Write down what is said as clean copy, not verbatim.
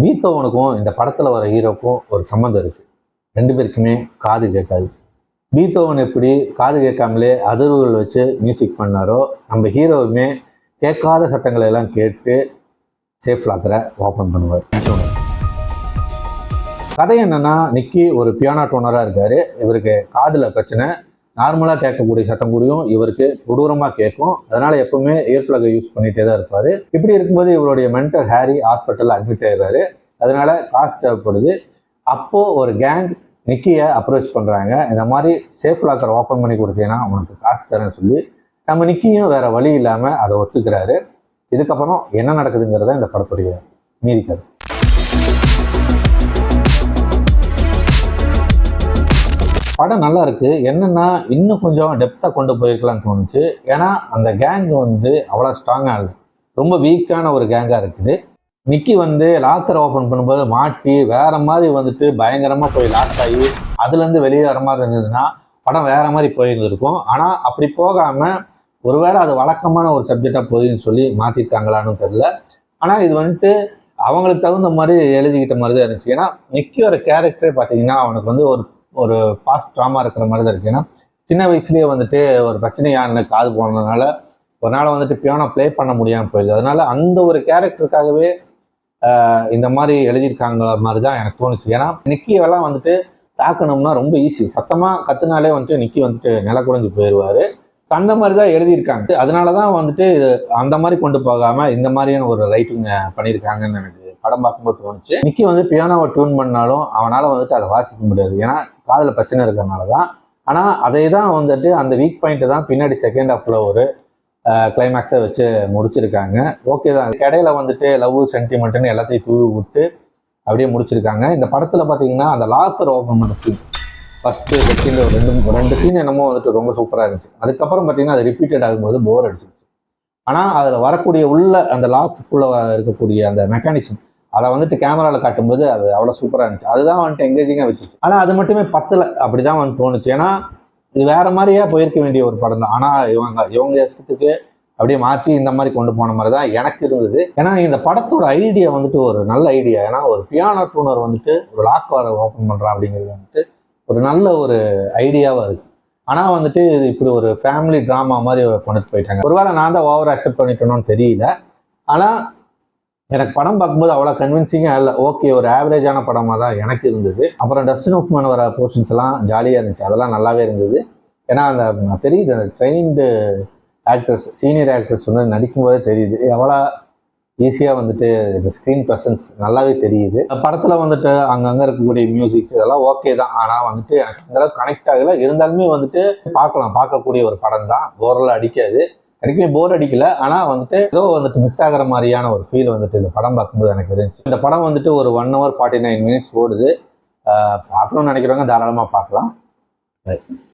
பீத்தோவனுக்கும் இந்த படத்தில் வர ஹீரோக்கும் ஒரு சம்மந்தம் இருக்குது. ரெண்டு பேருக்குமே காது கேட்காது. பீத்தோவன் எப்படி காது கேட்காமலே அதிர்வுகள் வச்சு மியூசிக் பண்ணாரோ, நம்ம ஹீரோவுமே கேட்காத சத்தங்களை எல்லாம் கேட்டு சேஃப் லாக்கரை ஓப்பன் பண்ணுவார். கதை என்னன்னா, நிக்கி ஒரு பியானோ டோனராக இருக்காரு. இவருக்கு காதில் பிரச்சனை. நார்மலாக கேட்கக்கூடிய சத்தம் கூடியும் இவருக்கு கொடூரமாக கேட்கும். அதனால எப்பவுமே இயர்பிளக்கை யூஸ் பண்ணிகிட்டே தான் இருப்பார். இப்படி இருக்கும்போது இவருடைய மென்டர் ஹாரி ஹாஸ்பிட்டலில் அட்மிட் ஆயிடுறாரு. அதனால காசு தேவைப்படுது. அப்போது ஒரு கேங் நிக்கியை அப்ரோச் பண்ணுறாங்க. இந்த மாதிரி சேஃப் லாக்கர் ஓப்பன் பண்ணி கொடுத்தீங்கன்னா அவனுக்கு காசு தரேன்னு சொல்லி நம்ம நிக்கியும் வேறு வழி இல்லாமல் அதை ஒத்துக்கிறாரு. இதுக்கப்புறம் என்ன நடக்குதுங்கிறத இந்த படத்துடைய மீதி கதை. படம் நல்லா இருக்குது. என்னென்னா இன்னும் கொஞ்சம் டெப்த்தாக கொண்டு போயிருக்கலாம்னு தோணுச்சு. ஏன்னா அந்த கேங் அவ்வளோ ஸ்ட்ராங்காக இல்லை, ரொம்ப வீக்கான ஒரு கேங்காக இருக்குது. நிக்கி லாக்கரை ஓப்பன் பண்ணும்போது மாட்டி வேறு மாதிரி பயங்கரமாக போய் லாக் ஆகி அதுலேருந்து வெளியே வர மாதிரி இருந்ததுன்னா படம் வேறு மாதிரி போயிருந்துருக்கும். ஆனால் அப்படி போகாமல் ஒருவேளை அது வழக்கமான ஒரு சப்ஜெக்டாக போகுதுன்னு சொல்லி மாற்றிருக்காங்களான்னு தெரில. ஆனால் இது அவங்களுக்கு தகுந்த மாதிரி எழுதிக்கிட்ட மாதிரி தான் இருந்துச்சு. ஏன்னா நிக்கியோட கேரக்டரே பார்த்தீங்கன்னா அவனுக்கு ஒரு பாஸ்ட் ட்ராமா இருக்கிற மாதிரி தான் இருக்குது. ஏன்னா சின்ன வயசுலேயே ஒரு பிரச்சனையான காது போனதுனால ஒரு நாள் பியானோ ப்ளே பண்ண முடியாமல் போயிடுது. அதனால அந்த ஒரு கேரக்டருக்காகவே இந்த மாதிரி எழுதியிருக்காங்க மாதிரி தான் எனக்கு தோணுச்சு. ஏன்னா நிக்கியெல்லாம் தாக்கணும்னா ரொம்ப ஈஸி. சத்தமாக கத்துனாலே நிக்கி நில குறைஞ்சி போயிடுவார். அந்த மாதிரி தான் எழுதியிருக்காங்க. அதனால தான் அந்த மாதிரி கொண்டு போகாமல் இந்த மாதிரியான ஒரு ரைட்டிங் பண்ணியிருக்காங்கன்னு எனக்கு படம் பார்க்கும்போது தோணுச்சு. நிக்கி பியானோவை டியூன் பண்ணாலும் அவனால் அதை வாசிக்க முடியாது. ஏன்னா காதில் பிரச்சனை இருக்கிறதுனால தான். ஆனால் அதை தான் அந்த வீக் பாயிண்ட்டை தான் பின்னாடி செகண்ட் ஹாஃபில் ஒரு கிளைமேக்ஸை வச்சு முடிச்சிருக்காங்க. ஓகே தான். இடையில லவ் சென்டிமெண்ட்டுன்னு எல்லாத்தையும் தூவி விட்டு அப்படியே முடிச்சிருக்காங்க. இந்த படத்தில் பார்த்தீங்கன்னா அந்த லாக்கர் ஓப்பன் பண்ண சீன் ஃபஸ்ட்டு செகண்ட் ரெண்டு சீன் என்னமோ ரொம்ப சூப்பராக இருந்துச்சு. அதுக்கப்புறம் பார்த்தீங்கன்னா அது ரிப்பீட்டட் ஆகும்போது போர் அடிச்சிருச்சு. ஆனால் அதில் வரக்கூடிய அந்த லாக்ஸுக்குள்ளே இருக்கக்கூடிய அந்த மெக்கானிசம் அதை கேமராவில் காட்டும்போது அது அவ்வளோ சூப்பராக இருந்துச்சு. அதுதான் எங்கேஜிங்காக வச்சுச்சு. ஆனால் அது மட்டுமே பத்தலை, அப்படி தான் தோணுச்சு. ஏன்னா இது வேறு மாதிரியே போயிருக்க வேண்டிய ஒரு படம் தான். ஆனால் இவங்க இஷ்டத்துக்கு அப்படியே மாற்றி இந்த மாதிரி கொண்டு போன மாதிரி தான் எனக்கு இருந்தது. ஏன்னா இந்த படத்தோட ஐடியா ஒரு நல்ல ஐடியா. ஏன்னா ஒரு பியானோ டூனர் ஒரு லாக் வாரை ஓப்பன் பண்ணுறான் அப்படிங்கிறது ஒரு நல்ல ஒரு ஐடியாவாக இருக்குது. ஆனால் இது இப்படி ஒரு ஃபேமிலி ட்ராமா மாதிரி கொண்டுட்டு போயிட்டாங்க. ஒருவேளை நான் தான் ஓவர் அக்செப்ட் பண்ணிட்டேனோன்னு தெரியல. ஆனால் எனக்கு படம் பார்க்கும்போது அவ்வளோ கன்வின்சிங்காக இல்லை. ஓகே, ஒரு ஆவரேஜான படமாக தான் எனக்கு இருந்தது. அப்புறம் டஸ்டின் ஹாஃப்மேன் வர போர்ஷன்ஸ் எல்லாம் ஜாலியாக இருந்துச்சு. அதெல்லாம் நல்லாவே இருந்தது. ஏன்னா அந்த தெரியுது, அந்த ட்ரெயின்டு ஆக்டர்ஸ், சீனியர் ஆக்டர்ஸ் நடிக்கும்போதே தெரியுது எவ்வளோ ஈஸியாக இந்த ஸ்க்ரீன் ப்ரெசன்ஸ் நல்லாவே தெரியுது. படத்தில் அங்கங்கே இருக்கக்கூடிய மியூசிக்ஸ் இதெல்லாம் ஓகே தான். ஆனால் எனக்கு அந்தளவுக்கு கனெக்ட் ஆகலை. இருந்தாலுமே பார்க்கக்கூடிய ஒரு படம் தான். போரெல்லாம் அடிக்காது, எனக்குமே போர் அடிக்கல. ஆனால் ஏதோ மிஸ் ஆகிற மாதிரியான ஒரு ஃபீல் இந்த படம் பார்க்கும்போது எனக்கு இருந்துச்சு. இந்த படம் ஒரு 1 hour 49 minutes ஓடுது. பார்க்கணும்னு நினைக்கிறவங்க தாராளமாக பார்க்கலாம்.